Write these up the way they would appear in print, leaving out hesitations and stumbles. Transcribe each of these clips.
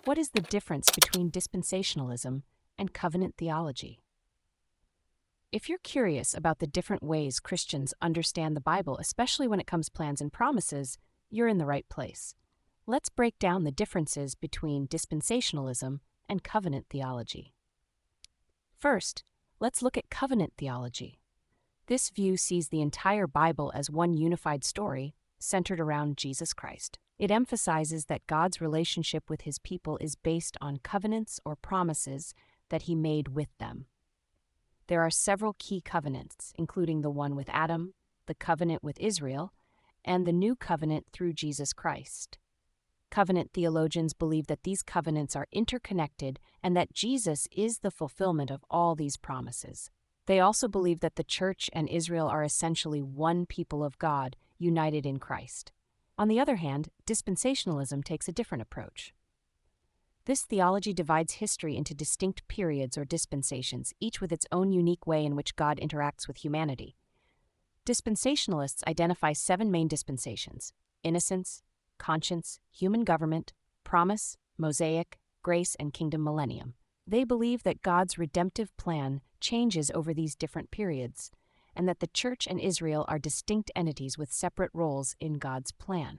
What is the difference between dispensationalism and covenant theology? If you're curious about the different ways Christians understand the Bible, especially when it comes to plans and promises, you're in the right place. Let's break down the differences between dispensationalism and covenant theology. First, let's look at covenant theology. This view sees the entire Bible as one unified story centered around Jesus Christ. It emphasizes that God's relationship with his people is based on covenants or promises that he made with them. There are several key covenants, including the one with Adam, the covenant with Israel, and the new covenant through Jesus Christ. Covenant theologians believe that these covenants are interconnected and that Jesus is the fulfillment of all these promises. They also believe that the church and Israel are essentially one people of God, united in Christ. On the other hand, dispensationalism takes a different approach. This theology divides history into distinct periods or dispensations, each with its own unique way in which God interacts with humanity. Dispensationalists identify 7 main dispensations: innocence, conscience, human government, promise, Mosaic, grace, and kingdom millennium. They believe that God's redemptive plan changes over these different periods, and that the church and Israel are distinct entities with separate roles in God's plan.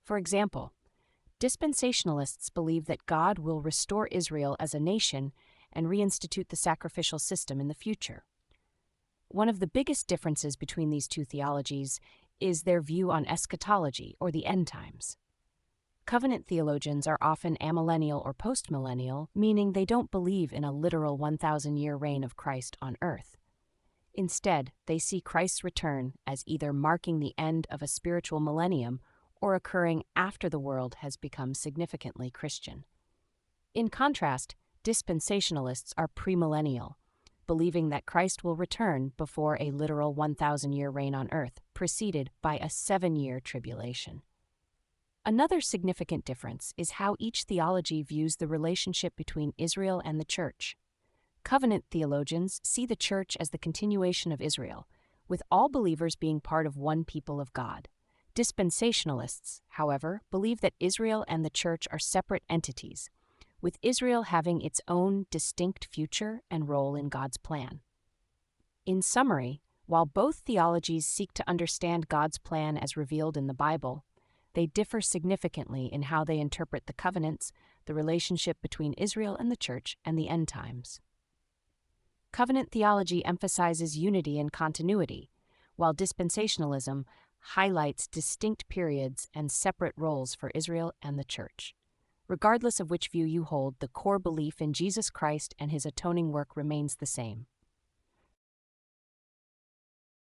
For example, dispensationalists believe that God will restore Israel as a nation and reinstitute the sacrificial system in the future. One of the biggest differences between these two theologies is their view on eschatology, or the end times. Covenant theologians are often amillennial or postmillennial, meaning they don't believe in a literal 1,000-year reign of Christ on earth. Instead, they see Christ's return as either marking the end of a spiritual millennium or occurring after the world has become significantly Christian. In contrast, dispensationalists are premillennial, believing that Christ will return before a literal 1,000-year reign on earth, preceded by a 7-year tribulation. Another significant difference is how each theology views the relationship between Israel and the church. Covenant theologians see the church as the continuation of Israel, with all believers being part of one people of God. Dispensationalists, however, believe that Israel and the church are separate entities, with Israel having its own distinct future and role in God's plan. In summary, while both theologies seek to understand God's plan as revealed in the Bible, they differ significantly in how they interpret the covenants, the relationship between Israel and the church, and the end times. Covenant theology emphasizes unity and continuity, while dispensationalism highlights distinct periods and separate roles for Israel and the church. Regardless of which view you hold, the core belief in Jesus Christ and his atoning work remains the same.